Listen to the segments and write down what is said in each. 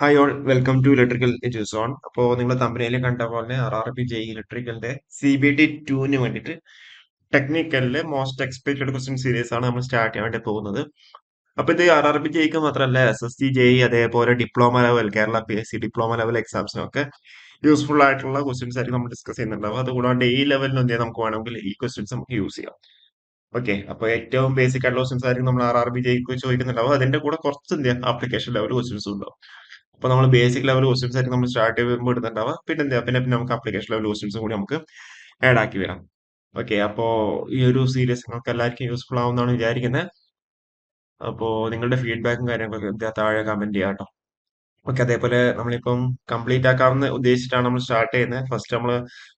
Hi all welcome to electrical Eduzone. അപ്പോൾ നിങ്ങൾ തമ്പനയിൽ കണ്ട പോലെ RRB ഇലക്ട്രിക്കലിന്റെ CBT 2 വേണ്ടിയിട്ട് ടെക്നിക്കലിലെ മോസ്റ്റ് എക്സ്പെക്ടഡ് ക്വസ്റ്റ്യൻ സീരീസ് ആണ് നമ്മൾ സ്റ്റാർട്ട് ചെയ്യാൻ വേണ്ടി പോകുന്നത്. അപ്പൊ ഇത് RRB മാത്രമല്ല SSC അതേപോലെ diploma level Kerala PSC diploma level എക്സാംസിനൊക്കെ യൂസ്ഫുൾ ആയിട്ടുള്ള ക്വസ്റ്റ്യൻസ് ആയിരിക്കും നമ്മൾ ഡിസ്കസ് ചെയ്യുന്നുണ്ടാവും. അതുകൂടാണ്ട് ഈ ലെവലിൽ എന്ത് നമുക്ക് വേണമെങ്കിൽ ഈ ക്വസ്റ്റ്യൻസ് നമുക്ക് യൂസ് ചെയ്യാം. ഓക്കെ, അപ്പൊ ഏറ്റവും ബേസിക് ആയിട്ടുള്ള ക്വസ്റ്റ്യൻസ് ആയിരിക്കും നമ്മൾ RRB ചോദിക്കുന്നുണ്ടാവും. അതിന്റെ കൂടെ കുറച്ച് എന്ത് ആപ്ലിക്കേഷൻ ലെവൽ ക്വസ്റ്റ്യൻസും ഉണ്ടാവും. അപ്പൊ നമ്മൾ ബേസിക് ലെവൽ ക്വസ്റ്റ്യൻസ് ആയിരിക്കും നമ്മൾ സ്റ്റാർട്ട് ചെയ്യുമ്പോൾ ഇടുന്നുണ്ടാവുക. പിന്നെ എന്താ പിന്നെ നമുക്ക് ആപ്ലിക്കേഷൻ ലെവൽ ക്വസ്റ്റ്യൻസും കൂടി നമുക്ക് ആഡ് ആക്കി വരാം. ഓക്കെ, അപ്പോ ഈ ഒരു സീരീസ് നിങ്ങൾക്ക് എല്ലാവർക്കും യൂസ്ഫുൾ ആവുമെന്നാണ് വിചാരിക്കുന്നത്. അപ്പോ നിങ്ങളുടെ ഫീഡ്ബാക്കും കാര്യങ്ങളൊക്കെ എന്താ താഴെ കമന്റ് ചെയ്യാം കേട്ടോ. ഓക്കെ, അതേപോലെ നമ്മളിപ്പം കംപ്ലീറ്റ് ആക്കാമെന്ന് ഉദ്ദേശിച്ചിട്ടാണ് നമ്മൾ സ്റ്റാർട്ട് ചെയ്യുന്നത്. ഫസ്റ്റ് നമ്മൾ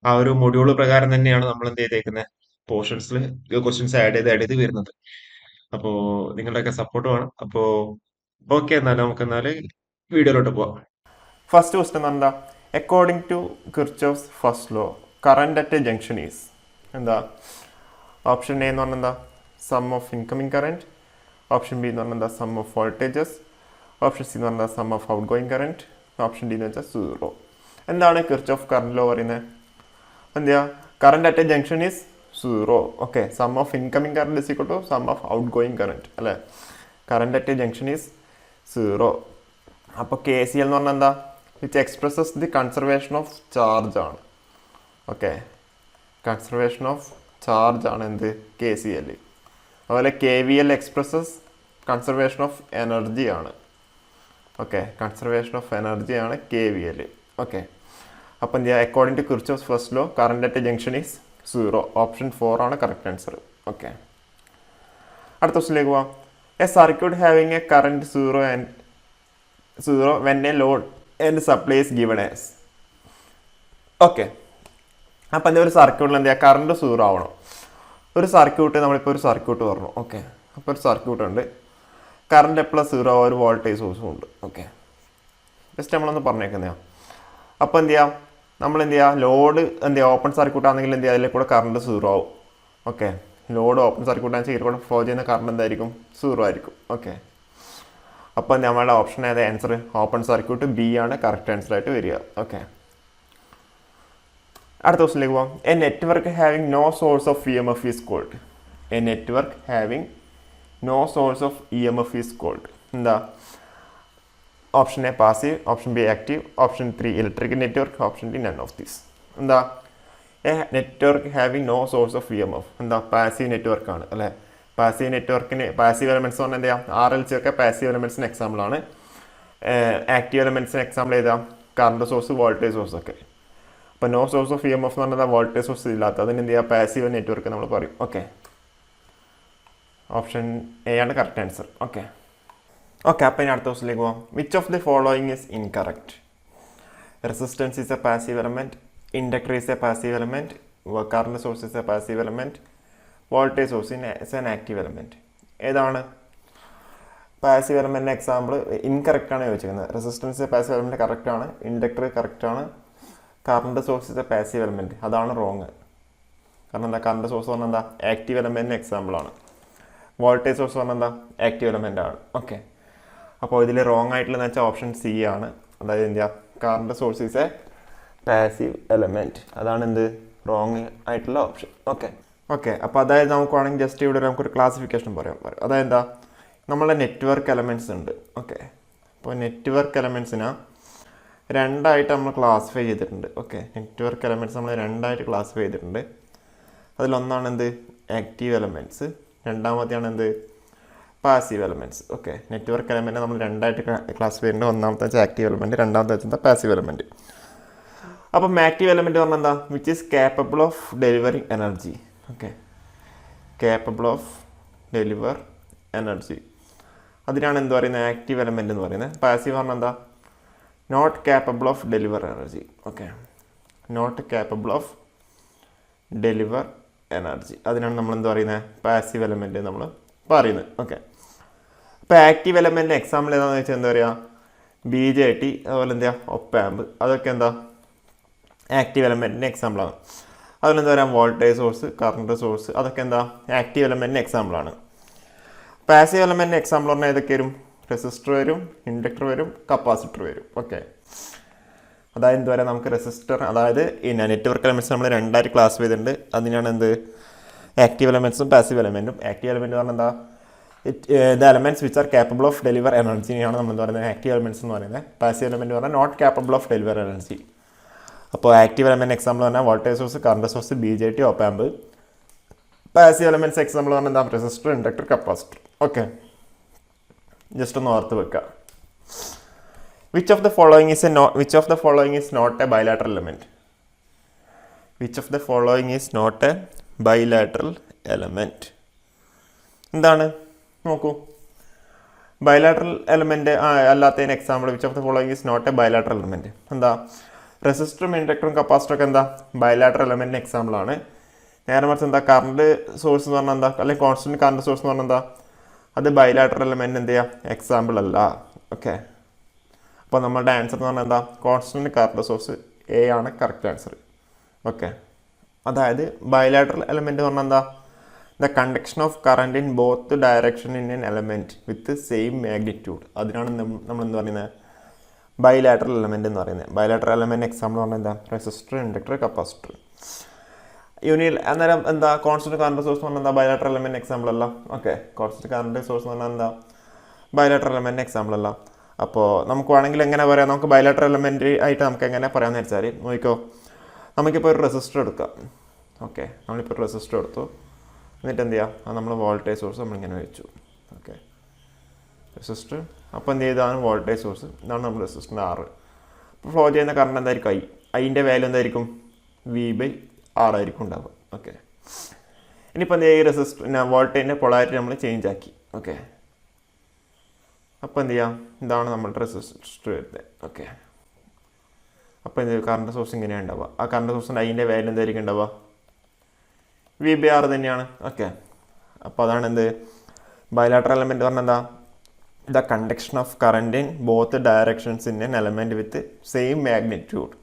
ആ ഒരു മൊഡ്യൂൾ പ്രകാരം തന്നെയാണ് നമ്മൾ എന്ത് ചെയ്തേക്കുന്നത്, പോർഷൻസിൽ ക്വസ്റ്റ്യൻസ് ആഡ് ചെയ്ത് വരുന്നത്. അപ്പോ നിങ്ങളുടെയൊക്കെ സപ്പോർട്ട് വേണം. അപ്പോ ഓക്കെ, എന്നാലും നമുക്ക് വീഡിയോയിലോട്ട് പോവാം. ഫസ്റ്റ് ക്വസ്റ്റ്യൻ എന്താ? According to Kirchhoff's first law current at a junction is എന്താ? ഓപ്ഷൻ എ എന്ന് പറഞ്ഞാൽ എന്താ? Sum of incoming current. Option B എന്ന് പറഞ്ഞാൽ എന്താ? Sum of voltages. Option C എന്ന് പറഞ്ഞാൽ sum of outgoing current. Option D എന്ന് വെച്ചാൽ സീറോ. എന്താണ് കിർച്ചോഫ് കറന്റ് ലോ പറയുന്നത്? എന്താ? Current at a junction is zero. Okay, sum of incoming current is equal to some of outgoing current അല്ലേ? Current at a junction is zero. അപ്പോൾ KCL എന്ന് പറഞ്ഞാൽ എന്താ? Which expresses the conservation of charge ആണ്. Okay, conservation of charge ആണ് എന്ത്? KCL. അതുപോലെ KVL expresses conservation of energy ആണ്. ഓക്കെ, കൺസർവേഷൻ ഓഫ് എനർജി ആണ് KVL. ഓക്കെ, അപ്പം എന്ത് ചെയ്യുക? According to Kirchhoff's first law current at junction is zero. Option 4 ആണ് കറക്റ്റ് ആൻസർ. ഓക്കെ, അടുത്ത ക്വസ്റ്റിലേക്ക് പോവാം. A circuit having A current zero when A load and supply is given as. Okay, അപ്പം എന്താ? ഒരു സർക്യൂട്ടിൽ എന്താ കറണ്ട് സീറോ ആവണം. ഒരു സർക്യൂട്ട് നമ്മളിപ്പോൾ ഒരു സർക്യൂട്ട് പറഞ്ഞു. ഓക്കെ, അപ്പോൾ ഒരു സർക്യൂട്ട് ഉണ്ട്, കറണ്ട് എപ്പോഴും സീറോ, ഒരു വോൾട്ടേജ് സോഴ്സും ഉണ്ട്. ഓക്കെ, ജസ്റ്റ് നമ്മളൊന്ന് പറഞ്ഞേക്കുന്നതാണ്. അപ്പോൾ എന്ത് ചെയ്യാം? നമ്മൾ എന്ത് ചെയ്യുക? ലോഡ് എന്ത് ചെയ്യുക? ഓപ്പൺ സർക്യൂട്ട് ആണെങ്കിൽ എന്ത് ചെയ്യുക? അതിലെ കൂടെ കറണ്ട് സീറോ ആവും. ഓക്കെ, ലോഡ് ഓപ്പൺ സർക്യൂട്ട് ആണെങ്കിൽ ഇതിൽ കൂടെ ഫ്ലോ ചെയ്യുന്ന കറണ്ട് എന്തായിരിക്കും? സീറോ ആയിരിക്കും. ഓക്കെ, അപ്പോൾ നമ്മുടെ ഓപ്ഷൻ ഏതാ ആൻസർ? ഓപ്പൺ സർക്യൂട്ട് ബി ആണ് കറക്റ്റ് ആൻസർ ആയിട്ട് വരിക. ഓക്കെ, അടുത്ത ക്വസ്റ്റിലേക്ക് പോകാം. A network having no source of EMF is called. A network having no source of EMF is called എന്താ? Option A passive, option B active, option 3 electrical network, option D none of these. എന്താ? A network having no source of EMF എന്താ? Passive network ആണ് അല്ലേ? Passive നെറ്റ്വർക്കിന് passive elements പറഞ്ഞാൽ എന്താ? RLC ഒക്കെ passive എലമെന്റ്സിന് example ആണ്. ആക്റ്റീവ് എലമെന്റ്സിന് എക്സാമ്പിൾ ചെയ്താൽ കറണ്ട് സോഴ്സ്, വോൾട്ടേജ് സോഴ്സ് ഒക്കെ. അപ്പോൾ നോ സോഴ്സ് ഓഫ് EMF എന്ന് പറഞ്ഞാൽ വോൾട്ടേജ് സോഴ്സ് ഇല്ലാത്ത അതിന് എന്ത് ചെയ്യുക? പാസീവ് നെറ്റ്വർക്ക് നമ്മൾ പറയും. ഓക്കെ, ഓപ്ഷൻ എ ആണ് കറക്റ്റ് ആൻസർ. ഓക്കെ, അപ്പോൾ ഇനി അടുത്ത ക്വസ്റ്റിലേക്ക് പോകാം. Which of the following is incorrect? Resistance is A passive element, inductor is A passive element, current source is A passive element, voltage source is an active element. ഏതാണ് passive എലമെന്റിന്റെ example? Incorrect ആണ് ചോദിച്ചിരിക്കുന്നത്. Resistance passive element correct ആണ്, inductor correct ആണ്, current source is A passive element അതാണ് wrong. കാരണം എന്താ? Current source പറഞ്ഞാൽ എന്താ? ആക്റ്റീവ് എലമെന്റിന് എക്സാമ്പിൾ ആണ്. വോൾട്ടേജ് സോഴ്സ് പറഞ്ഞാൽ എന്താ? ആക്റ്റീവ് എലമെന്റ് ആണ്. ഓക്കെ, അപ്പോൾ ഇതിൽ റോങ് ആയിട്ടുള്ളതെന്ന് വെച്ചാൽ ഓപ്ഷൻ സി ആണ്. അതായത് എന്താ? Current source is A passive element. അതാണ് എന്ത്? റോങ് ആയിട്ടുള്ള ഓപ്ഷൻ. ഓക്കെ, അപ്പോൾ അതായത് നമുക്ക് വേണമെങ്കിൽ ജസ്റ്റ് ഇവിടെ നമുക്കൊരു ക്ലാസിഫിക്കേഷൻ പറയാം. അതായത് എന്താ? നമ്മളെ നെറ്റ്വർക്ക് എലമെൻറ്റ്സ് ഉണ്ട്. ഓക്കെ, അപ്പോൾ നെറ്റ്വർക്ക് എലമെൻറ്റ്സിനെ രണ്ടായിട്ട് നമ്മൾ ക്ലാസിഫൈ ചെയ്തിട്ടുണ്ട്. ഓക്കെ, നെറ്റ്വർക്ക് എലമെൻറ്റ്സ് നമ്മൾ രണ്ടായിട്ട് ക്ലാസിഫൈ ചെയ്തിട്ടുണ്ട്. അതിലൊന്നാണ് എന്ത്? ആക്റ്റീവ് എലമെൻറ്റ്സ്, രണ്ടാമത്തെയാണ് എന്ത്? Passive elements. Okay, network element നമ്മൾ രണ്ടായിട്ട് ക്ലാസിഫൈ ചെയ്യുന്നുണ്ട്. ഒന്നാമത്തെ വെച്ചാൽ ആക്റ്റീവ് എലമെൻറ്റ്, രണ്ടാമത്തെ വെച്ചാൽ പാസീവ് എലമെൻറ്റ്. അപ്പം ആക്റ്റീവ് എലമെൻറ്റ് പറഞ്ഞാൽ എന്താ? Which is capable of delivering energy. Okay, capable of deliver energy, അതിനാണ് എന്ത് പറയുന്നത്? ആക്റ്റീവ് എലമെൻറ്റ് എന്ന് പറയുന്നത്. പാസീവ് പറഞ്ഞാൽ എന്താ? Not capable of deliver energy. Okay, not capable of deliver energy, അതിനാണ് നമ്മൾ എന്ത് പറയുന്നത്? പാസീവ് എലമെൻറ്റ് നമ്മൾ പറയുന്നത്. ഓക്കെ, അപ്പോൾ ആക്റ്റീവ് എലമെൻറ്റിൻ്റെ എക്സാമ്പിൾ ഏതാണെന്ന് വെച്ചാൽ എന്താ പറയുക? BJT, അതുപോലെ എന്താ? ഒപ്പാമ്പ്, അതൊക്കെ എന്താ? ആക്റ്റീവ് എലമെൻറ്റിൻ്റെ എക്സാമ്പിളാണ്. അതിലെന്താ പറയുക? വോൾട്ടേജ് സോഴ്സ്, കറണ്ട് സോഴ്സ്, അതൊക്കെ എന്താ? ആക്റ്റീവ് എലമെൻറ്റിൻ്റെ എക്സാമ്പിളാണ്. പാസീവ് എലമെൻറ്റിൻ്റെ എക്സാമ്പിൾ പറഞ്ഞാൽ ഏതൊക്കെ വരും? റെസിസ്റ്റർ വരും, ഇൻഡക്ടർ വരും, കപ്പാസിറ്റർ വരും. ഓക്കെ, അതായത് എന്ത് പറയാം, നമുക്ക് റെസിസ്റ്റർ, അതായത് നെറ്റ്വർക്ക് എലമെൻറ്റ്സ് നമ്മൾ രണ്ടായിട്ട് ക്ലാസ് ചെയ്തിട്ടുണ്ട്. അതിനാണ് എന്ത്, ആക്റ്റീവ് എലമെൻറ്റ്സും പാസീവ് എലമെൻറ്റും. ആക്റ്റീവ് എലമെൻറ്റ് പറഞ്ഞാൽ എന്താ, the elements which are capable of deliver എനർജിയാണ് നമ്മൾ എന്താ പറയുന്നത് ആക്റ്റീവ് എലമെൻറ്റ്സ് എന്ന് പറയുന്നത്. പാസീവ് എലമെൻറ്റ് പറഞ്ഞാൽ not capable of deliver energy. അപ്പോൾ ആക്റ്റീവ് എലമെൻറ്റ് എക്സാമ്പിൾ പറഞ്ഞാൽ voltage source, current source, BJT, op amp. Passive elements example പറഞ്ഞാൽ എന്താ, resistor, inductor, capacitor. Okay, just ഒന്ന് ഓർത്ത് വെക്കുക. Which of the following is not a bilateral element? Which of the following is not a bilateral element? എന്താണ് നോക്കൂ, bilateral element അല്ലാത്തതിന് example which of the following is not a bilateral element. എന്താ, റെസിസ്റ്ററും ഇൻഡക്ടറും കപ്പാസിറ്ററും എന്താ ബൈലാറ്ററൽ എലമെൻറ്റിന് എക്സാമ്പിളാണ്. നേരെ മറിച്ച് എന്താ, കറണ്ട് സോഴ്സ് എന്ന് പറഞ്ഞാൽ എന്താ, അല്ലെങ്കിൽ കോൺസ്റ്റൻറ്റ് കറണ്ട് സോഴ്സ് എന്ന് പറഞ്ഞാൽ എന്താ, അത് ബൈലാറ്ററൽ എലമെൻറ്റ് എന്ത് ചെയ്യുക, എക്സാമ്പിൾ അല്ല. ഓക്കെ, അപ്പോൾ നമ്മളുടെ ആൻസർ എന്ന് പറഞ്ഞാൽ എന്താ, കോൺസ്റ്റൻറ്റ് കറണ്ട് സോഴ്സ് എ ആണ് കറക്റ്റ് ആൻസർ. ഓക്കെ, അതായത് ബൈലാറ്ററൽ എലമെൻറ്റ് പറഞ്ഞാൽ എന്താ, the conduction of current in both direction in N element with same magnitude. അതിനാണ് നമ്മൾ എന്ത് പറയുന്നത്, ബൈലാറ്ററൽ എലമെൻറ്റ് എന്ന് പറയുന്നത്. ബൈലാറ്ററൽ എലമെൻറ്റ് എക്സാമ്പിൾ പറഞ്ഞാൽ എന്താ, റെസിസ്റ്റർ, ഇൻഡക്ടർ, കപ്പാസിറ്റർ. അന്നേരം എന്താ, കോൺസ്റ്റൻറ്റ് കറണ്ട് സോഴ്സ് എന്ന് പറഞ്ഞാൽ എന്താ, ബൈലാറ്ററൽ എലമെൻറ്റ് എക്സാമ്പിൾ അല്ല. ഓക്കെ, കോൺസ്റ്റൻറ്റ് കറണ്ട് സോഴ്സ് എന്ന് പറഞ്ഞാൽ എന്താ, ബൈലാറ്ററൽ എലമെൻറ്റ് എക്സാമ്പിൾ അല്ല. അപ്പോൾ നമുക്ക് വേണമെങ്കിൽ എങ്ങനെ പറയാം, നമുക്ക് ബൈലാറ്ററൽ എലമെൻറ്റ് ആയിട്ട് നമുക്ക് എങ്ങനെ പറയാമെന്ന് വെച്ചാൽ, നോക്കിക്കോ, നമുക്കിപ്പോൾ ഒരു റെസിസ്റ്റർ എടുക്കാം. ഓക്കെ, നമ്മളിപ്പോൾ ഒരു റെസിസ്റ്റർ എടുത്തു, എന്നിട്ട് എന്ത് ചെയ്യാം, അത് നമ്മൾ വോൾട്ടേജ് സോഴ്സ് നമ്മളിങ്ങനെ വെച്ചു. ഓക്കെ, റെസിസ്റ്റർ, അപ്പോൾ എന്ത് ചെയ്താണ് വോൾട്ടേജ് സോഴ്സ്, ഇതാണ് നമ്മൾ റെസിസ്റ്ററിൻ്റെ R. അപ്പോൾ ഫ്ലോ ചെയ്യുന്ന കറണ്ട് എന്തായിരിക്കും, അതിൻ്റെ വാല്യൂ എന്തായിരിക്കും, V/R ആയിരിക്കും ഉണ്ടാവുക. ഓക്കെ, ഇനിയിപ്പോൾ എന്ത് ചെയ്യുക, റെസിസ്റ്റർ വോൾട്ടേജിൻ്റെ പൊളാരിറ്റി നമ്മൾ ചേഞ്ച് ആക്കി. ഓക്കെ, അപ്പോൾ എന്ത് ചെയ്യാം, ഇതാണ് നമ്മുടെ റെസിസ്റ്റർ വരുന്നത്. ഓക്കെ, അപ്പോൾ എന്ത് കറണ്ട് സോഴ്സ് ഇങ്ങനെയാണ് ഉണ്ടാവുക. ആ കറണ്ട് സോഴ്സിൻ്റെ അതിൻ്റെ വാല്യൂ എന്തായിരിക്കും ഉണ്ടാവുക, V/R തന്നെയാണ്. ഓക്കെ, അപ്പോൾ അതാണ് എന്ത് ബൈലാറ്ററൽ എലമെൻറ്റ് പറഞ്ഞാൽ എന്താ, the conduction of current in both directions in N element with same magnitude.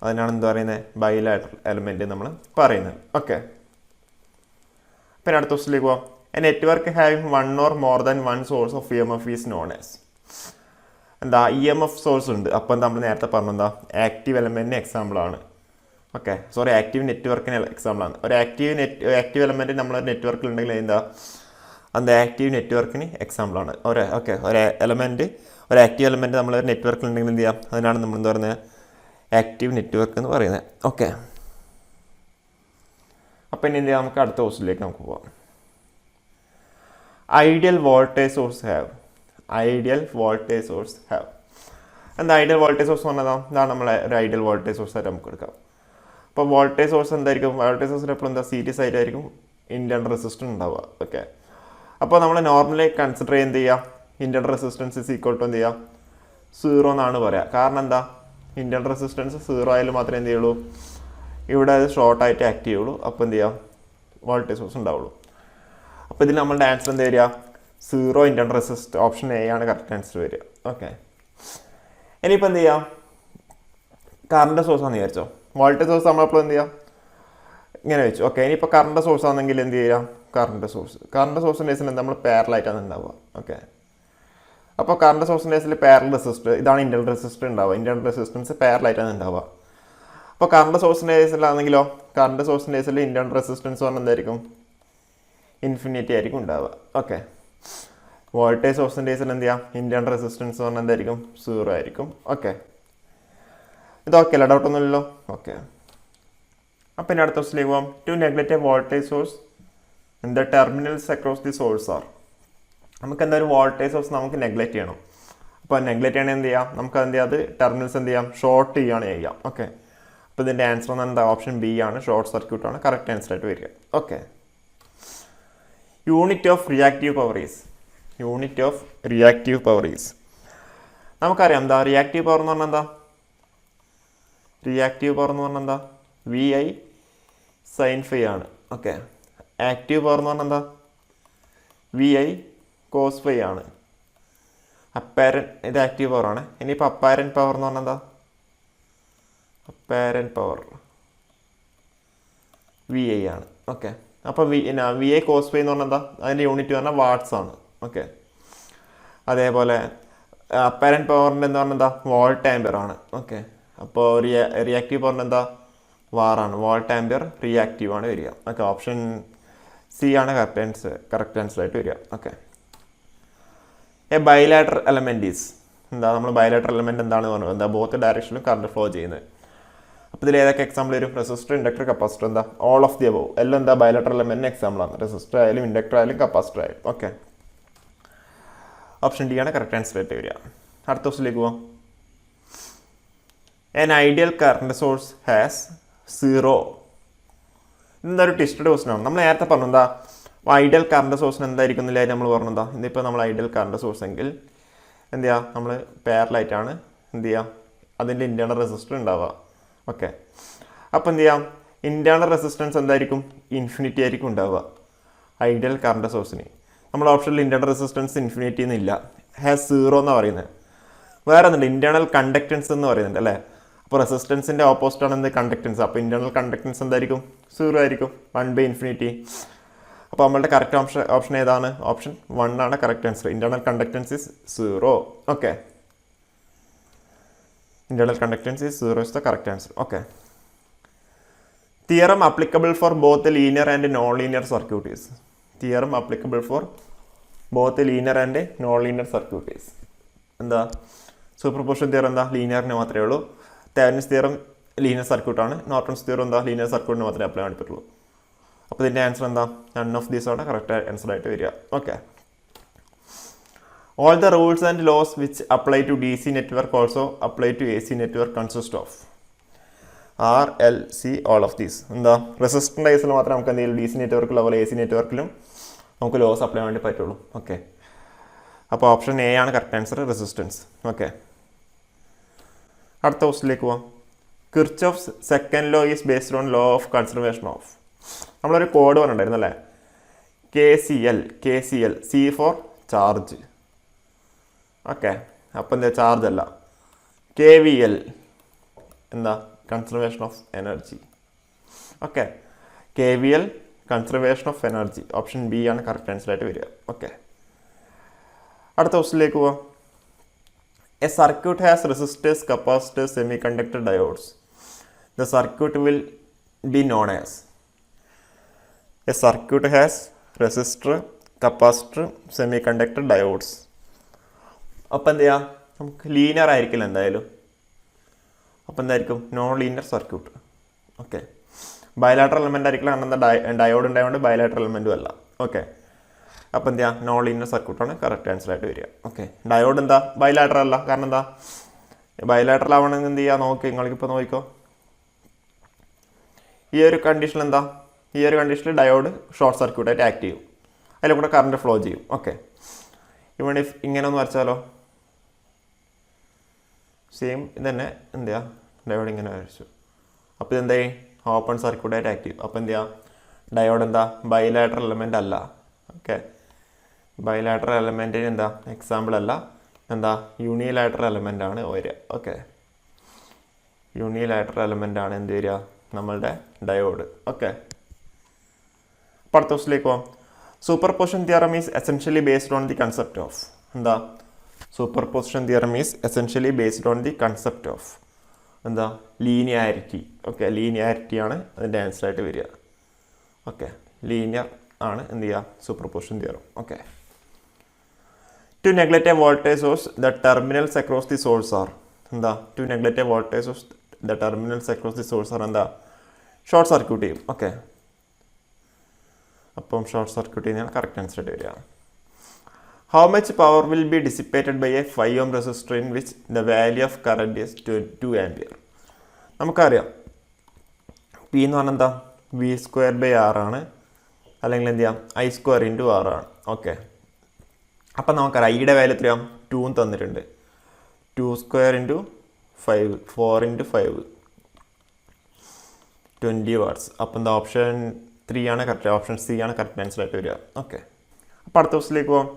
അതിനാണ് എന്താ പറയുന്നത്, ബൈലാറ്ററൽ എലമെൻറ്റ് നമ്മൾ പറയുന്നത്. ഓക്കെ, പിന്നെ അടുത്ത ക്വസ്റ്റിലേക്ക് പോവാം. A network having one or more than one source of EMF is known as. എന്താ, EMF സോഴ്സ് ഉണ്ട്. അപ്പോൾ നമ്മൾ നേരത്തെ പറഞ്ഞെന്താ, ആക്റ്റീവ് എലമെൻറ്റിന് എക്സാമ്പിളാണ്. ഓക്കെ, സോറി, ആക്റ്റീവ് നെറ്റ്വർക്കിന് എക്സാമ്പിളാണ്. ഒരു ആക്റ്റീവ് എലമെൻറ്റ് നമ്മൾ നെറ്റ്വർക്കിൽ ഉണ്ടെങ്കിൽ എന്താ, അത് ആക്റ്റീവ് നെറ്റ്വർക്കിന് എക്സാമ്പിളാണ്. ഒരു എലമെൻറ്റ്, ഒരു ആക്റ്റീവ് എലമെൻറ്റ് നമ്മൾ നെറ്റ്വർക്കിൽ ഉണ്ടെങ്കിൽ എന്ത് ചെയ്യാം, അതിനാണ് നമ്മൾ എന്താ പറയുന്നത്, ആക്റ്റീവ് നെറ്റ്വർക്ക് എന്ന് പറയുന്നത്. ഓക്കെ, അപ്പോൾ ഇനി എന്ത് ചെയ്യാം, നമുക്ക് അടുത്ത ക്വസ്റ്റിലേക്ക് നമുക്ക് പോവാം. Ideal voltage source have. എന്താ ഐഡിയൽ വോൾട്ടേജ് സോഴ്സ് എന്ന് പറഞ്ഞാൽ ഇതാണ് നമ്മളെ ഒരു ഐഡിയൽ വോൾട്ടേജ് സോഴ്സ് ആയിട്ട് നമുക്ക് എടുക്കാം. അപ്പോൾ വോൾട്ടേജ് സോഴ്സ് എന്തായിരിക്കും, വോൾട്ടേജ് സോഴ്സിന് എപ്പോഴും എന്താ, സീരീസ് ആയിട്ടായിരിക്കും ഇൻറ്റേർണൽ റെസിസ്റ്റൻസ് ഉണ്ടാവുക. ഓക്കെ, അപ്പോൾ നമ്മൾ നോർമലി കൺസിഡർ എന്ത് ചെയ്യുക, internal resistance is equal to എന്ത് ചെയ്യുക, 0 എന്നാണ് പറയുക. കാരണം എന്താ, ഇൻറ്റേർണൽ റെസിസ്റ്റൻസ് 0 ആയാലും മാത്രമേ എന്ത് ചെയ്യുള്ളൂ, ഇവിടെ അത് ഷോർട്ടായിട്ട് ആക്ട് ചെയ്യുള്ളൂ. അപ്പോൾ എന്ത് ചെയ്യാം, വോൾട്ടേജ് സോഴ്സ് ഉണ്ടാവുള്ളൂ. അപ്പോൾ ഇതിൽ നമ്മളുടെ ആൻസർ എന്താ വരിക, 0 ഇൻറ്റേർണൽ റെസിസ്റ്റ്, ഓപ്ഷൻ എ ആണ് കറക്റ്റ് ആൻസർ വരിക. ഓക്കെ, ഇനിയിപ്പോൾ എന്ത് ചെയ്യാം, കറണ്ട് സോഴ്സ് ആണെന്ന് വിചാരിച്ചോ, വോൾട്ടേജ് സോഴ്സ് നമ്മളപ്പോൾ എന്ത് ചെയ്യാം, ഇങ്ങനെ വെച്ചു. ഓക്കെ, ഇനിയിപ്പോൾ കറണ്ട് സോഴ്സ് ആണെങ്കിൽ എന്ത് ചെയ്യാം, കറണ്ട് സോഴ്സിൻ്റെ കേസിൽ നമ്മൾ പാരലായിട്ടാണ് ഉണ്ടാവുക. ഓക്കെ, അപ്പോൾ കറണ്ട് സോഴ്സിൻ്റെ കേസിൽ പാരൽ റെസിസ്റ്റർ, ഇതാണ് ഇൻറ്റേർണൽ റെസിസ്റ്റർ ഉണ്ടാവുക. ഇൻറ്റേർണൽ റെസിസ്റ്റൻസ് പാരലായിട്ടാണ് ഉണ്ടാവുക. അപ്പോൾ കറണ്ട് സോഴ്സിൻ്റെ കേസിലാണെങ്കിലോ, കറണ്ട് സോഴ്സിൻ്റെ കേസിൽ ഇൻറ്റേർണൽ റെസിസ്റ്റൻസ് പറഞ്ഞാൽ എന്തായിരിക്കും, ഇൻഫിനിറ്റി ആയിരിക്കും ഉണ്ടാവുക. ഓക്കെ, വോൾട്ടേജ് സോഴ്സിൻ്റെ കേസിൽ എന്ത് ചെയ്യാം, ഇൻറ്റേർണൽ റെസിസ്റ്റൻസ് പറഞ്ഞാൽ എന്തായിരിക്കും, 0 ആയിരിക്കും. ഓക്കെ, ഇതൊക്കെ അല്ല, ഡൗട്ടൊന്നുമില്ലല്ലോ. ഓക്കെ, അപ്പം ഇനി അടുത്ത ക്വസ്റ്റിലേക്ക് പോകാം. To neglect a voltage source the terminals across the source are. നമുക്ക് എന്താ ഒരു വോൾട്ടേജ് സോഴ്സ് നമുക്ക് നെഗ്ലക്റ്റ് ചെയ്യണം. അപ്പോൾ നെഗ്ലക്റ്റ് ചെയ്യണമെങ്കിൽ എന്ത് ചെയ്യാം, നമുക്ക് എന്ത് ചെയ്യാം, അത് ടെർമിനൽസ് എന്ത് ചെയ്യാം, ഷോർട്ട് ചെയ്യുകയാണ് ചെയ്യാം. ഓക്കെ, അപ്പോൾ ഇതിൻ്റെ ആൻസർ എന്ന് എന്താ, ഓപ്ഷൻ ബി ആണ്, ഷോർട്ട് സർക്യൂട്ടാണ് കറക്റ്റ് ആൻസർ ആയിട്ട് വരിക. Okay, unit of reactive power is നമുക്കറിയാം എന്താ, റിയാക്റ്റീവ് പവർ എന്ന് പറഞ്ഞാൽ എന്താ, VI sin phi ആണ്. ഓക്കെ, ആക്റ്റീവ് പവർ എന്ന് പറഞ്ഞാൽ എന്താ, VI cos phi ആണ്. ഇത് ആക്റ്റീവ് പവർ ആണ്. ഇനിയിപ്പോൾ അപ്പാരൻറ്റ് പവർ എന്ന് പറഞ്ഞാൽ എന്താ, VI ആണ്. ഓക്കെ, അപ്പോൾ VI cos phi എന്ന് പറഞ്ഞാൽ എന്താ, അതിൻ്റെ യൂണിറ്റ് പറഞ്ഞാൽ വാട്ട്സ് ആണ്. ഓക്കെ, അതേപോലെ അപ്പാരൻറ്റ് പവറിൻ്റെ എന്ന് പറഞ്ഞാൽ എന്താ വോൾട്ട് ആംപിയർ ആണ്. ഓക്കെ, അപ്പോൾ റിയാക്റ്റീവ് പവറിൻ്റെ എന്താ വാറാണ്. വോൾട്ട് ആംപിയർ റിയാക്റ്റീവ് ആണ് വരിക. ഓക്കെ, ഓപ്ഷൻ സി ആണ് കറക്റ്റ് ആൻസർ ആയിട്ട് വരിക. ഓക്കെ, എ ബൈലാറ്റർ എലമെൻറ്റ് ഈസ് എന്താ, നമ്മൾ ബൈലാറ്റർ എലമെൻറ്റ് എന്താണ് പറഞ്ഞത്, എന്താ ബോത്ത് ഡയറക്ഷനിലും കറണ്ട് ഫ്ലോ ചെയ്യുന്നത്. അപ്പോൾ ഇതിൽ ഏതൊക്കെ എക്സാമ്പിൾ വരും? Resistor, inductor, capacitor. എന്താ ഓൾ ഓഫ് ദി അബോവ് എല്ലാം എന്താ ബൈലാറ്റർ എലമെൻറ്റിന് എക്സാമ്പിളാണ്. റെസിസ്റ്റർ ആയാലും ഇൻഡക്ടർ ആയാലും കപ്പാസിറ്റർ ആയാലും. ഓക്കെ, ഓപ്ഷൻ ഡി ആണ് കറക്റ്റ് ആൻസർ ആയിട്ട് വരിക. അടുത്ത ക്വസ്റ്റിലേക്ക് പോവാം. N ideal current source has 0. ഇതൊരു ട്വിസ്റ്റഡ് ക്വസ്റ്റൻ ആണ്. നമ്മൾ നേരത്തെ പറഞ്ഞു എന്താ ഐഡിയൽ കറണ്ട് സോഴ്സിന് എന്തായിരിക്കുന്നില്ല നമ്മൾ പറഞ്ഞതാ. ഇന്നിപ്പോൾ നമ്മൾ ഐഡിയൽ കറണ്ട് സോഴ്സ് എങ്കിൽ എന്ത് ചെയ്യുക, നമ്മൾ പാരലായിട്ടാണ് എന്ത് ചെയ്യുക അതിൻ്റെ ഇൻറ്റേർണൽ റെസിസ്റ്റർ ഉണ്ടാവുക. ഓക്കെ, അപ്പോൾ എന്ത് ചെയ്യാം, ഇൻറ്റേർണൽ റെസിസ്റ്റൻസ് എന്തായിരിക്കും, ഇൻഫിനിറ്റി ആയിരിക്കും ഉണ്ടാവുക ഐഡിയൽ കറണ്ട് സോഴ്സിന്. നമ്മൾ ഓപ്ഷനിൽ ഇൻറ്റേർണൽ റെസിസ്റ്റൻസ് ഇൻഫിനിറ്റി എന്നില്ല, ഹാസ് 0 എന്നാണ് പറയുന്നത്. വേറെ ഒന്നുണ്ട്, ഇൻറ്റേർണൽ കണ്ടക്റ്റൻസ് എന്ന് പറയുന്നുണ്ട് അല്ലേ. അപ്പോൾ റെസിസ്റ്റൻസിൻ്റെ ഓപ്പോസിറ്റ് ആണ് എന്ത്, കണ്ടക്റ്റൻസ്. അപ്പോൾ ഇൻറ്റേർണൽ കണ്ടക്റ്റൻസ് എന്തായിരിക്കും, 0 ആയിരിക്കും, 1/∞. അപ്പോൾ നമ്മളുടെ കറക്റ്റ് ഓപ്ഷൻ ഏതാണ്? ഓപ്ഷൻ 1 ആണ് correct answer. Internal conductance is 0. Okay, internal conductance is 0 is the correct answer. Okay, theorem applicable for both linear and non linear circuit is. Theorem applicable for both linear and non linear circuit is എന്താ? Superposition theorem എന്താ, ലീനിയറിന് മാത്രമേ ഉള്ളൂ. Thevenin's theorem linear സർക്യൂട്ടാണ്. Norton's theorem എന്താ, linear സർക്യൂട്ടിന് മാത്രമേ apply ചെയ്യാൻ പറ്റുള്ളൂ. അപ്പോൾ ഇതിൻ്റെ ആൻസർ എന്താ, നൺ ഓഫ് ദീസ് ആണ് കറക്റ്റ് ആൻസർ ആയിട്ട് വരിക. Okay, all the rules and laws which apply to D C network also apply to A C network consist of R L C all of these. എന്താ, റെസിസ്റ്ററിൻ്റെ കേസിൽ മാത്രമേ നമുക്ക് എന്തെങ്കിലും D C നെറ്റ്വർക്കിൽ അതുപോലെ എ സി നെറ്റ്വർക്കിലും നമുക്ക് ലോസ് അപ്ലൈ ചെയ്യാൻ വേണ്ടി പറ്റുള്ളൂ. ഓക്കെ, അപ്പോൾ ഓപ്ഷൻ എ ആണ് കറക്റ്റ് ആൻസർ, റെസിസ്റ്റൻസ്. ഓക്കെ, അടുത്ത ക്വസ്റ്റിലേക്ക് പോവാം. Kirchhoff's second law is based on law of conservation of. നമ്മളൊരു കോഡ് പറഞ്ഞിട്ടുണ്ടായിരുന്നു അല്ലേ, KCL, C for charge. Okay, അപ്പോൾ എന്താ ചാർജ് അല്ല. KVL എന്താ, conservation of energy. Okay, KVL conservation of energy. Option B ആണ് കറക്റ്റ് ആൻസർ ആയിട്ട് വരിക. ഓക്കെ, അടുത്ത ക്വസ്റ്റിലേക്ക് പോവാം. A circuit has resistors, capacitors, semiconductor, diodes. The circuit will B known as. A circuit has resistor, capacitor, semi conductor, diodes. അപ്പം എന്ത് ചെയ്യാം, നമുക്ക് ലീനിയർ ആയിരിക്കില്ല എന്തായാലും. അപ്പം എന്തായിരിക്കും, non linear circuit. Okay, ബയലാറ്റർ element ആയിരിക്കില്ല, കാരണം എന്താ ഡയോഡ് ഉണ്ടായതുകൊണ്ട് ബയലാറ്റർ എലമെൻറ്റും അല്ല. ഓക്കെ, അപ്പോൾ എന്ത് ചെയ്യാം, നോൺ ലീനിയർ സർക്യൂട്ടാണ് കറക്റ്റ് ആൻസർ ആയിട്ട് വരിക. ഓക്കെ, ഡയോഡ് എന്താ ബയലാറ്റർ അല്ല, കാരണം എന്താ ബയലാറ്ററൽ ആവണമെങ്കിൽ എന്ത് ചെയ്യുക, നോക്കി നിങ്ങൾക്കിപ്പോൾ നോക്കിക്കോ, ഈ ഒരു കണ്ടീഷനിൽ എന്താ, ഈ ഒരു കണ്ടീഷനിൽ ഡയോഡ് ഷോർട്ട് സർക്യൂട്ടായിട്ട് ആക്ട് ചെയ്യും, അതിൽ കൂടെ കറണ്ട് ഫ്ലോ ചെയ്യും. ഓക്കെ, ഇവിടെ ഇങ്ങനെ ഒന്ന് വരച്ചാലോ, സെയിം ഇതന്നെ എന്ത് ചെയ്യുക, ഡയോഡ് ഇങ്ങനെ വരച്ചു. അപ്പോൾ ഇതെന്തായി, ഓപ്പൺ സർക്യൂട്ടായിട്ട് ആക്ട് ചെയ്യും. അപ്പോൾ എന്ത് ചെയ്യുക, ഡയോഡ് എന്താ ബൈലാറ്ററൽ എലമെൻ്റ് അല്ല. ഓക്കെ, ബൈലാറ്ററൽ എലമെൻറ്റിന് എന്താ എക്സാമ്പിൾ അല്ല, എന്താ യൂണിലാറ്ററൽ എലമെൻ്റ് ആണ് വരിക. ഓക്കെ, യൂണിലാറ്ററൽ എലമെൻ്റ് ആണ് എന്ത് വരിക, നമ്മളുടെ ഡയോഡ്. ഓക്കെ, അപ്പോൾ അടുത്ത ക്വസ്റ്റിലേക്ക് പോകാം. Superposition theorem is essentially based on the concept of. എന്താ, superposition theorem is essentially based on the concept of എന്താ, ലീനിയാരിറ്റി. ഓക്കെ, ലീനിയാരിറ്റി ആണ് അതിൻ്റെ ആൻസർ ആയിട്ട് വരിക. ഓക്കെ, ലീനിയർ ആണ് എന്ത് ചെയ്യുക, superposition theorem. Okay, to neglect a voltage source the terminals across the source are. എന്താ, to neglect a voltage source the terminals across the source are എന്താ, short circuit ചെയ്യും. ഓക്കെ, അപ്പം short circuit ചെയ്യുന്നതാണ് correct answer ആയിട്ട് വരിക. How much power will be dissipated by a 5 ohm resistor in which the value of current is 2 ampere. നമുക്കറിയാം P എന്ന് പറഞ്ഞാൽ എന്താ, V²/R ആണ്, അല്ലെങ്കിൽ എന്ത് ചെയ്യാം, I² × R ആണ്. ഓക്കെ, അപ്പം നമുക്കറിയാം ഐയുടെ വാല്യൂ എത്രയാം, 2 തന്നിട്ടുണ്ട്. 2² × 5, 4 × 5, 20 watts. അപ്പം എന്താ, ഓപ്ഷൻ 3 ആണ് കറക്റ്റ്, ഓപ്ഷൻ സി ആണ് കറക്റ്റ് ആൻസർ ആയിട്ട് വരിക. ഓക്കെ, അപ്പോൾ അടുത്ത ദിവസത്തിലേക്ക് പോകാം.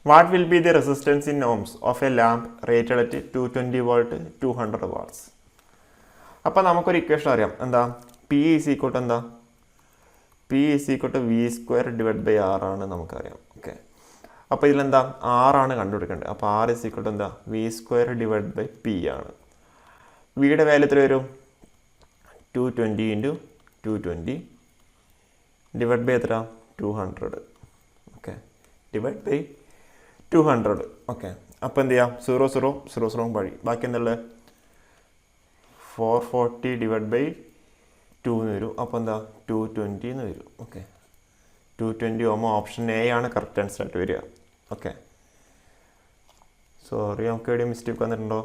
What will be the resistance in ohms of A lamp rated at 220 volt 200 watts. അപ്പോൾ നമുക്കൊരു ഇക്വേഷൻ അറിയാം, എന്താ, P ഈസ് ഈക്വൽ ടു എന്താ, P is equal to V² / R ആണ് നമുക്കറിയാം. ഓക്കെ, അപ്പോൾ ഇതിലെന്താ ആറാണ് കണ്ടുപിടിക്കേണ്ടത്. അപ്പോൾ ആർ ഇസ് ഈക്വൽ ടു എന്താ v² ഡിവൈഡ് ബൈ പി ആണ്. വിയുടെ വാല്യൂ എത്ര വരും 220 × 220 ഡിവൈഡ് ബൈ എത്ര 200. Okay, divide by 200. ഓക്കെ, അപ്പോൾ എന്ത് ചെയ്യാം 0 0 0 0 വഴി ബാക്കി എന്തുള്ളത് 440 ഡിവൈഡ് ബൈ 2 എന്ന് വരും. അപ്പോൾ എന്താ 220 എന്ന് വരും. ഓക്കെ, 220 ആകുമ്പോൾ ഓപ്ഷൻ എ ആണ് കറക്റ്റ് ആൻസർ ആയിട്ട് വരിക. ഓക്കെ, സോറി നമുക്ക് എവിടെയും മിസ്റ്റേക്ക് വന്നിട്ടുണ്ടോ?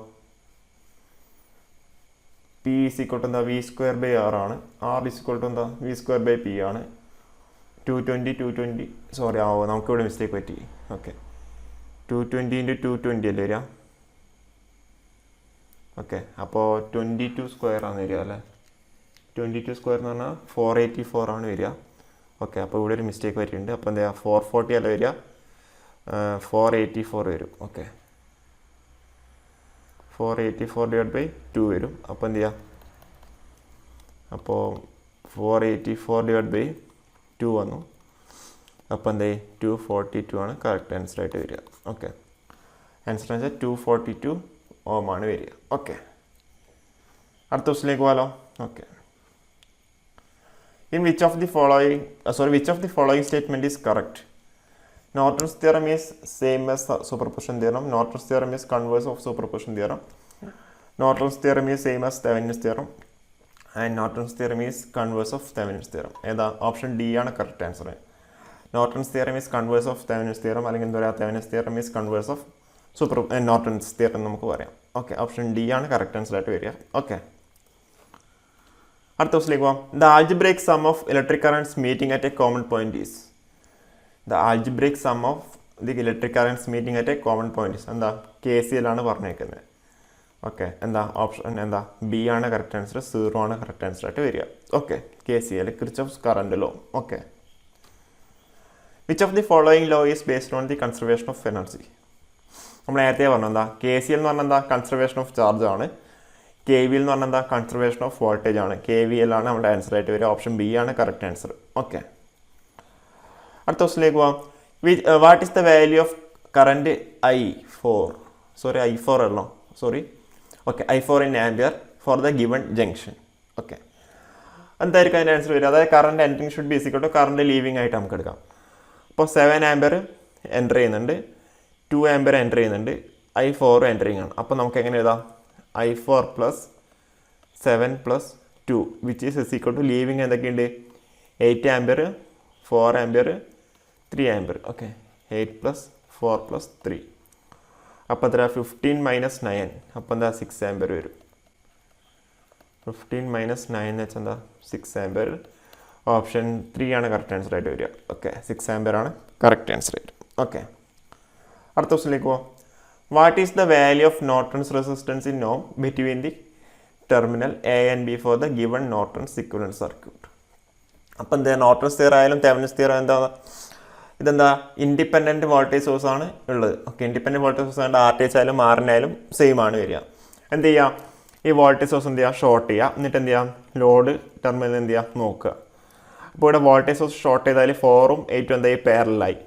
പി ഈസ് ഈക്വൽ ടു എന്താ v² ബൈ ആർ ആണ്. ആർ ഈസ് ഈക്വൽ ടു എന്താ v² ബൈ പി ആണ്. 220 സോറി നമുക്കിവിടെ മിസ്റ്റേക്ക് പറ്റി. ഓക്കെ, 220 × 220 അല്ലേ വരിക. ഓക്കെ, അപ്പോൾ 22² ആണ് വരിക അല്ലേ. 22² എന്ന് പറഞ്ഞാൽ 484 ആണ് വരിക. ഓക്കെ, അപ്പോൾ ഇവിടെ ഒരു മിസ്റ്റേക്ക് പറ്റിയിട്ടുണ്ട്. അപ്പോൾ എന്താ 440 അല്ല വരിക 484 വരും. ഓക്കെ, 484 ഡിവൈഡ് ബൈ 2 വരും. അപ്പോൾ എന്ത് ചെയ്യുക, അപ്പോൾ 484 ഡിവൈഡ് ബൈ 2 വന്നു. അപ്പോൾ എന്താ 242 ആണ് കറക്റ്റ് ആൻസർ ആയിട്ട് വരിക. ഓക്കെ, ആൻസർ എന്ന് വെച്ചാൽ 242 ഓം ആണ് വരിക. ഓക്കെ, അടുത്ത ക്വസ്റ്റിലേക്ക് പോകാലോ. Okay, in which of the following statement is correct? Norton's theorem is same as superposition theorem. Norton's theorem is converse of superposition theorem. Norton's theorem is same as Thevenin's theorem. And Norton's theorem is converse of Thevenin's theorem. ഏതാ option D ആണ് correct answer. Norton's theorem is converse of Thevenin's theorem, അല്ലെങ്കിൽ എന്താ പറയുക Thevenin's theorem is converse of Norton's theorem നമുക്ക് പറയാം. Okay, option D ആണ് correct answer ആയിട്ട് വരിക. ഓക്കെ, അടുത്ത ക്വസ്റ്റിലേക്ക് പോകാം. The algebraic sum of electric currents meeting at a common point is. The algebraic sum of the electric currents meeting at a common point is എന്താ KCL ആണ് പറഞ്ഞേക്കുന്നത്. Okay, എന്താ ഓപ്ഷൻ എന്താ ബി ആണ് കറക്റ്റ് ആൻസർ. 0 ആണ് correct answer ആയിട്ട് വരിക. Okay, KCL Kirchhoff's current law. Okay, which of the following law is based on the conservation of energy. നമ്മൾ നേരത്തെ പറഞ്ഞു എന്താ KCL എന്ന് പറഞ്ഞാൽ എന്താ കൺസർവേഷൻ ഓഫ് ചാർജ് ആണ്. KVL എന്ന് പറഞ്ഞാൽ എന്താ കൺസർവേഷൻ ഓഫ് വോൾട്ടേജ് ആണ്. KVL ആണ് നമ്മുടെ ആൻസർ ആയിട്ട് വരിക. ഓപ്ഷൻ ബി ആണ് കറക്റ്റ് ആൻസർ. ഓക്കെ, അടുത്ത ക്വസ്റ്റിലേക്ക് പോവാം. What is the value of current I4 അല്ലോ okay I4 in ampere four the given junction. Okay, എന്തായിരിക്കും അതിൻ്റെ ആൻസർ വരിക? അതായത് current entering should be equal to current leaving ആയിട്ട് നമുക്ക് എടുക്കാം. അപ്പോൾ 7 ആംപിയർ എൻ്റർ ചെയ്യുന്നുണ്ട്, 2 ആംപിയർ എൻ്റർ ചെയ്യുന്നുണ്ട്, I4 എൻ്ററിങ് ആണ്. അപ്പോൾ നമുക്ക് എങ്ങനെ എഴുതാം I4 + 7 + 2 which is equal to leaving എന്തൊക്കെയുണ്ട് 8 ആംപിയർ 4 ആംപിയർ 3 ആംപിയർ. ഓക്കെ, 8 + 4 + 3 അപ്പോൾ എത്ര 15 - 9 അപ്പോൾ എന്താ 6 ആംപിയർ വരും. 15 - 9 എന്ന് വെച്ചാൽ എന്താ 6 ആംപിയർ. ഓപ്ഷൻ 3 ആണ് കറക്റ്റ് ആൻസർ ആയിട്ട് വരിക. ഓക്കെ, 6 ആംപിയർ ആണ് കറക്റ്റ് ആൻസർ ആയിട്ട്. ഓക്കെ, അടുത്ത ക്വസ്റ്റിലേക്ക് പോവാം. What is the value of Norton's resistance in ohm between the terminal A and B for the given Norton's equivalent circuit. അപ്പം എന്താ നോർട്ടൺസ് തിയറം ആയാലും തെവനിൻസ് തിയറം എന്താ ഇതെന്താ ഇൻഡിപെൻഡൻറ്റ് വോൾട്ടേജ് സോഴ്സ് ആണ് ഉള്ളത്. ഓക്കെ, ഇൻഡിപെൻഡൻറ്റ് വോൾട്ടേജ് സോഴ്സ് ആയതുകൊണ്ട് RTH ആയാലും RN ആയാലും സെയിം ആണ് വരിക. എന്ത് ചെയ്യാം ഈ വോൾട്ടേജ് സോഴ്സ് എന്ത് ചെയ്യുക ഷോർട്ട് ചെയ്യുക, എന്നിട്ട് എന്ത് ചെയ്യാം ലോഡ് ടെർമിനൽ എന്ത് ചെയ്യുക നോക്കുക. അപ്പോൾ ഇവിടെ വോൾട്ടേജ് സോഴ്സ് ഷോർട്ട് ചെയ്താൽ 4ഉം 8ഉം എന്തായി പാരലായി,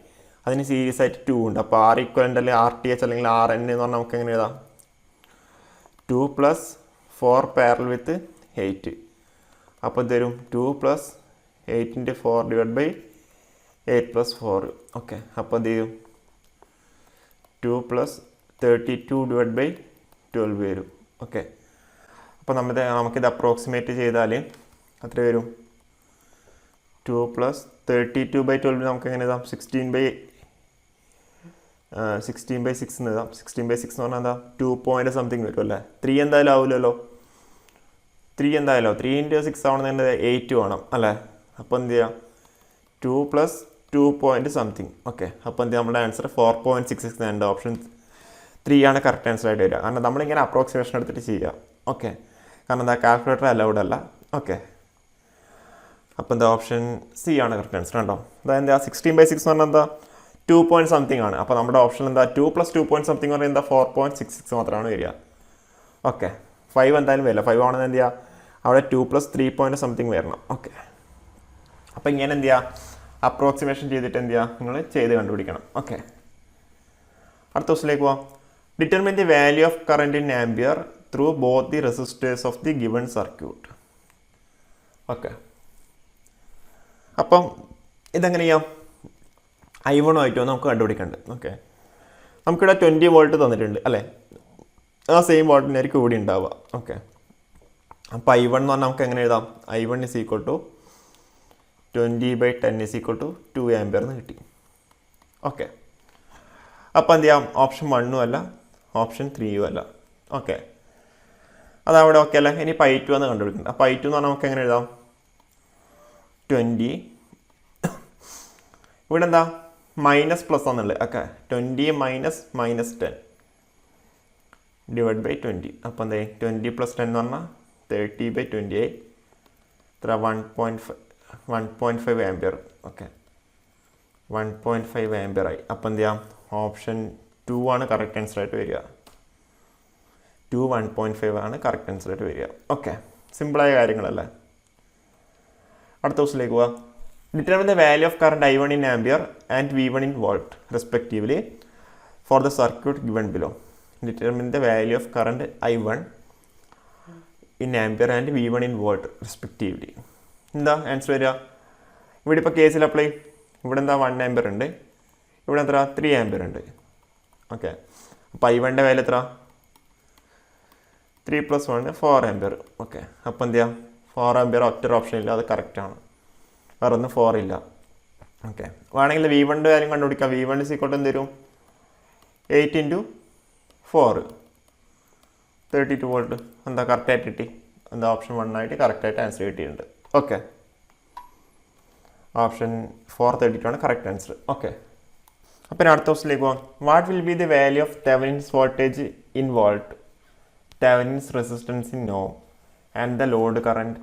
അതിന് സീരീസ് ആയിട്ട് 2 ഉണ്ട്. അപ്പോൾ R ഈക്വലൻ്റ് അല്ലെങ്കിൽ RTH അല്ലെങ്കിൽ RN എന്ന് പറഞ്ഞാൽ നമുക്ക് എങ്ങനെ എഴുതാം 2 + 4 പാരൽ വിത്ത് 8. അപ്പോൾ ഇത് തരും 2 + 8 × 4 ഡിവൈഡ് ബൈ 8 + 4. ഓക്കെ, അപ്പോൾ എന്ത് ചെയ്യും 2 + 32 ഡിവൈഡ് ബൈ 12 വരും. ഓക്കെ, അപ്പോൾ നമുക്കിത് അപ്രോക്സിമേറ്റ് ചെയ്താൽ അത്ര വരും 2 + 32/12 നമുക്ക് എങ്ങനെ എഴുതാം 16/6 എന്ന് എഴുതാം. 16/6 എന്ന് പറഞ്ഞാൽ എന്താ 2 പോയിൻ്റ് സംതിങ് വരും അല്ലേ. 3 എന്തായാലും ആവില്ലല്ലോ, 3 എന്തായാലും 3 × 6 ആവണമെന്നുണ്ട് 8 വേണം അല്ലേ. അപ്പോൾ എന്ത് ചെയ്യാം 2 + 2 പോയിൻ്റ് സംതിങ്. ഓക്കെ, അപ്പോൾ എന്ത് നമ്മുടെ ആൻസർ 4.66 ഉണ്ട്. ഓപ്ഷൻ 3 ആണ് കറക്റ്റ് ആൻസർ ആയിട്ട് വരിക. കാരണം നമ്മളിങ്ങനെ അപ്രോക്സിമേഷൻ എടുത്തിട്ട് ചെയ്യുക. ഓക്കെ, കാരണം എന്താ കാൽക്കുലേറ്റർ അലൗഡ് അല്ല. ഓക്കെ, അപ്പോൾ എന്താ ഓപ്ഷൻ സി ആണ് കറക്റ്റ് ആൻസർ കേട്ടോ. അതായത് എന്താ 16/6 എന്ന് പറഞ്ഞാൽ എന്താ 2 പോയിൻറ്റ് സംതിങ് ആണ്. അപ്പോൾ നമ്മുടെ ഓപ്ഷൻ എന്താ 2 + 2 പോയിൻറ്റ് സംതിങ് എന്ന് പറഞ്ഞാൽ എന്താ 4.66 മാത്രമാണ് വരിക. ഓക്കെ, 5 എന്തായാലും വരില്ല. 5 ആണെന്ന് എന്ത് ചെയ്യുക അവിടെ 2 + 3 പോയിൻറ്റ് സംതിങ് വരണം. ഓക്കെ, അപ്പോൾ ഇങ്ങനെ എന്ത് ചെയ്യുക അപ്രോക്സിമേഷൻ ചെയ്തിട്ട് എന്ത് ചെയ്യുക നിങ്ങൾ ചെയ്ത് കണ്ടുപിടിക്കണം. ഓക്കെ, അടുത്ത ക്വസ്റ്റിലേക്ക് പോവാം. Determine the value of current in ampere through both the resistors of the given circuit. Okay, അപ്പം ഇതെങ്ങനെ ചെയ്യാം? I1 ആയിട്ടോ നമുക്ക് കണ്ടുപിടിക്കേണ്ടത്. ഓക്കെ, നമുക്കിവിടെ 20 വോൾട്ട് തന്നിട്ടുണ്ട് അല്ലേ? ആ സെയിം വോൾട്ടിനായിരിക്കും ഇവിടെ ഉണ്ടാവുക. ഓക്കെ, അപ്പോൾ I1 എന്ന് പറഞ്ഞാൽ നമുക്ക് എങ്ങനെ എഴുതാം? I1 is equal to 20/10 is equal to 2 ampere എന്ന് കിട്ടി. ഓക്കെ, അപ്പോൾ എന്ത് ചെയ്യാം? ഓപ്ഷൻ 1 അല്ല, ഓപ്ഷൻ 3 അല്ല. ഓക്കെ, അതവിടെ ഓക്കെ അല്ലേ? ഇനി I2 എന്ന് കണ്ടുപിടിക്കുന്നത്. അപ്പോൾ I2 എന്ന് പറഞ്ഞാൽ നമുക്ക് എങ്ങനെ എഴുതാം? 20 ഇവിടെ എന്താ മൈനസ് പ്ലസ് ആണെന്നുള്ളത്. Okay, 20 minus 10 divide by 20. അപ്പോൾ എന്താ 20 + 10 എന്ന് പറഞ്ഞാൽ 30/20 ആയി. ഇത്ര 1.5 ആംപിയർ. ഓക്കെ, 1.5 ആംപിയർ ആയി. അപ്പോൾ എന്ത് ചെയ്യാം? ഓപ്ഷൻ 2 ആണ് കറക്റ്റ് ആൻസർ ആയിട്ട് വരിക. 1.5 ആണ് കറക്റ്റ് ആൻസർ ആയിട്ട് വരിക. ഓക്കെ, സിമ്പിളായ കാര്യങ്ങളല്ലേ? അടുത്ത ക്വസ്റ്റിലേക്ക് പോവാം. Determine the value of current I1 in ampere and V1 in volt respectively for the circuit given below. Determine the value of current I1 in ampere and V1 in volt respectively. എന്താ answer വരിക? ഇവിടെ ഇപ്പോൾ കേസിൽ apply. ഇവിടെ എന്താ 1 ampere ഉണ്ട്, ഇവിടെ എത്ര 3 ആംപിയർ ഉണ്ട്. ഓക്കെ, അപ്പോൾ I1ൻ്റെ വാല്യൂ എത്ര? 3 + 1 4 ആംപിയർ. ഓക്കെ, അപ്പോൾ എന്ത് ചെയ്യാം? 4 ആംപിയർ ഒറ്റ ഓപ്ഷൻ ഇല്ല, അത് കറക്റ്റാണ്. വേറെ ഒന്നും 4 ഇല്ല. ഓക്കെ, വേണമെങ്കിൽ V1ൻ്റെ കാര്യം കണ്ടുപിടിക്കാം. V1 is equal to എന്ത് വരും? 8 × 4 32 വോൾട്ട്. എന്താ കറക്റ്റായിട്ട് കിട്ടി? എന്താ ഓപ്ഷൻ 1 ആയിട്ട് കറക്റ്റായിട്ട് ആൻസർ കിട്ടിയിട്ടുണ്ട്. ഓക്കെ, ഓപ്ഷൻ 4 32 ആണ് കറക്റ്റ് ആൻസർ. ഓക്കെ, അപ്പം അടുത്ത ക്വസ്റ്റിലേക്ക് പോകാം. What will be the value of Thevenin's voltage in volt, Thevenin's resistance in ohm and the load current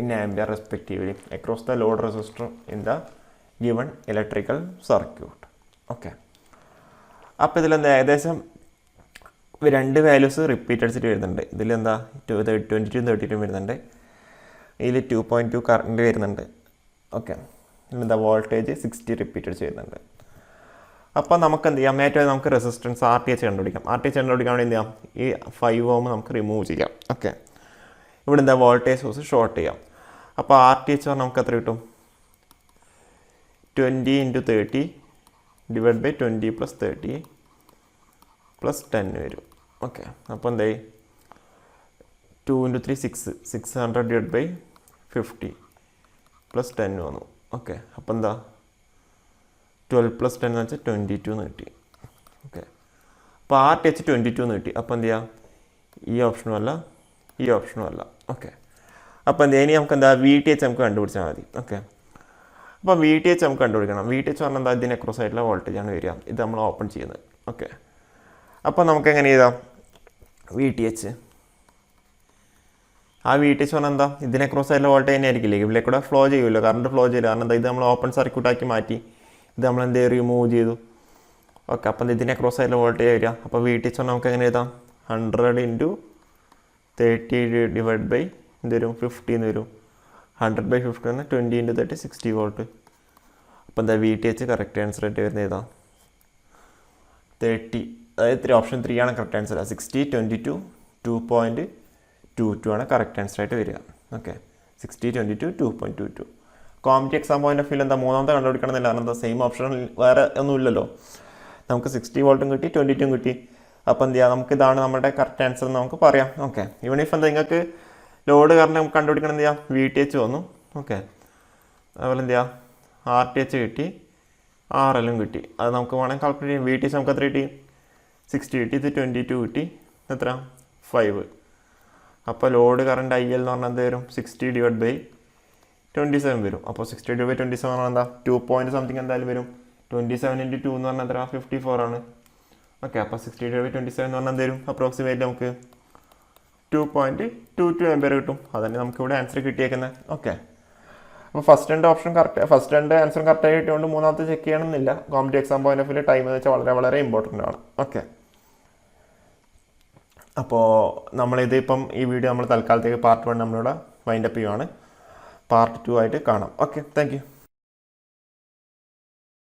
in ampere respectively across the load resistor in the given electrical circuit. Okay, അപ്പോൾ ഇതിലെന്താ ഏകദേശം 2 values repeat അടിച്ചിട്ട് വരുന്നുണ്ട്. ഇതിലെന്താ 22 32 വരുന്നുണ്ട്, ഇതിൽ 2.2 current വരുന്നുണ്ട്. Okay, ഇതിലെന്താ വോൾട്ടേജ് 60 റിപ്പീറ്റ് അടിച്ച് വരുന്നുണ്ട്. അപ്പോൾ നമുക്ക് എന്ത് ചെയ്യാം? ഏറ്റവും നമുക്ക് റെസിസ്റ്റൻസ് RTH കണ്ടുപിടിക്കാം. RTH കണ്ടുപിടിക്കാൻ വേണ്ടി എന്ത് ചെയ്യാം? ഈ 5 ohm നമുക്ക് റിമൂവ് ചെയ്യാം. ഓക്കെ, ഇവിടെ എന്താ വോൾട്ടേജ് സോഴ്സ് ഷോർട്ട് ചെയ്യാം. അപ്പോൾ RTH പറഞ്ഞാൽ നമുക്ക് എത്ര കിട്ടും? 20 × 30 ഡിവൈഡ് ബൈ 20 + 30 + 10 വരും. ഓക്കെ, അപ്പോൾ എന്തായി? 2 × 3 6 600 ഡിവൈഡ് ബൈ 50 + 10 വന്നു. ഓക്കെ, അപ്പോൾ എന്താ 12 + 10 എന്ന് വെച്ചാൽ 22 എന്ന് കിട്ടി. ഓക്കെ, അപ്പോൾ RTH 22 എന്ന് കിട്ടി. അപ്പോൾ എന്ത് ചെയ്യാം? ഈ ഓപ്ഷനും അല്ല, ഈ ഓപ്ഷനും അല്ല. ഓക്കെ, അപ്പോൾ എന്താ ഇനി നമുക്ക് എന്താ VTH നമുക്ക് കണ്ടുപിടിച്ചാൽ മതി. ഓക്കെ, അപ്പോൾ VTH നമുക്ക് കണ്ടുപിടിക്കണം. VTH പറഞ്ഞാൽ എന്താ? ഇതിന് അക്രോസ് ആയിട്ടുള്ള വോൾട്ടേജാണ് വരിക. ഇത് നമ്മൾ ഓപ്പൺ ചെയ്യുന്നത്. ഓക്കെ, അപ്പോൾ നമുക്ക് എങ്ങനെ ചെയ്താൽ VTH? ആ VTH പറഞ്ഞാൽ എന്താ? ഇതിന് അക്രോസ് ആയിട്ടുള്ള വോൾട്ടേജ് തന്നെ ആയിരിക്കില്ലേ? ഇവിടെ കൂടെ ഫ്ലോ ചെയ്യുമല്ലോ, കറണ്ട് ഫ്ലോ ചെയ്യില്ല. കാരണം എന്താ? ഇത് നമ്മൾ ഓപ്പൺ സർക്യൂട്ടാക്കി മാറ്റി, ഇത് നമ്മൾ എന്ത് റിമൂവ് ചെയ്തു. ഓക്കെ, അപ്പം ഇതിന് അക്രോസ് ആയിട്ടുള്ള വോൾട്ടേജ് വരിക. അപ്പോൾ VTH പറഞ്ഞാൽ നമുക്ക് എങ്ങനെ എഴുതാം? 100 × 30 ഡിവൈഡ് ബൈ എന്ത് വരും? 50 എന്ന് വരും. 100/50 എന്ന് 20 × 30 60 വോൾട്ട്. അപ്പോൾ എന്താ VTH കറക്റ്റ് ആൻസർ ആയിട്ട് വരുന്നത് ഏതാ? 30. അതായത് ഓപ്ഷൻ 3 ആണ് കറക്റ്റ് ആൻസർ. 60 22 2.22 ആണ് കറക്റ്റ് ആൻസർ ആയിട്ട് വരിക. Okay, 60 22 2.22. Competitive exam point of view എന്താ? മൂന്നാമത്തെ കണ്ടുപിടിക്കണമെന്നില്ല. കാരണം എന്താ? സെയിം ഓപ്ഷൻ വേറെ ഒന്നും ഇല്ലല്ലോ. നമുക്ക് 60 വോൾട്ടും കിട്ടി, 22 കിട്ടി. അപ്പോൾ എന്ത് ചെയ്യാം? നമുക്ക് ഇതാണ് നമ്മുടെ കറക്റ്റ് ആൻസർ എന്ന് നമുക്ക് പറയാം. ഓക്കെ, ഈവൻ ഇഫ് എന്താ നിങ്ങൾക്ക് ലോഡ് കാരണം കണ്ടുപിടിക്കണം എന്ത് ചെയ്യാം? VTH വന്നു. ഓക്കെ, അതുപോലെ എന്ത് ചെയ്യാം? RTH കിട്ടി, RLും കിട്ടി. അത് നമുക്ക് വേണമെങ്കിൽ കാൽക്കുലേറ്റ് ചെയ്യാം. VTH നമുക്ക് എത്ര കിട്ടി? 60 കിട്ടി, ഇത് 22 കിട്ടി, എത്ര? 5. അപ്പോൾ ലോഡ് കറണ്ട് IL എന്ന് പറഞ്ഞാൽ എന്ത് വരും? 60 ഡിവൈഡ് ബൈ 27 വരും. അപ്പോൾ 60 ഡിവൈഡ് ബൈ 27 പറഞ്ഞാൽ എന്താ? 2 പോയിൻറ്റ് സംതിങ് എന്തായാലും വരും. 27 × 2 എന്ന് പറഞ്ഞാൽ എത്ര? 54 ആണ്. ഓക്കെ, അപ്പോൾ 60 ഡിവൈഡ് ബൈ 27 എന്ന് പറഞ്ഞാൽ എന്ത് വരും? അപ്രോക്സിമേറ്റ്ലി നമുക്ക് 2.22 ആംപിയർ കിട്ടും. അതന്നെ നമുക്കിവിടെ ആൻസർ കിട്ടിയേക്കുന്നത്. ഓക്കെ, അപ്പോൾ first 2 option correct, first 2 answer കറക്റ്റായി കിട്ടിയതുകൊണ്ട് മൂന്നാമത്തെ ചെക്ക് ചെയ്യണമെന്നില്ല. Competitive exam point of view time എന്ന് വെച്ചാൽ വളരെ വളരെ ഇമ്പോർട്ടൻ്റ് ആണ്. ഓക്കെ, അപ്പോൾ നമ്മളിത് ഇപ്പം ഈ വീഡിയോ നമ്മൾ തൽക്കാലത്തേക്ക് പാർട്ട് 1 നമ്മളിവിടെ വൈൻഡപ്പ് ചെയ്യുവാണ്. പാർട്ട് 2 ആയിട്ട് കാണാം. Okay, thank you.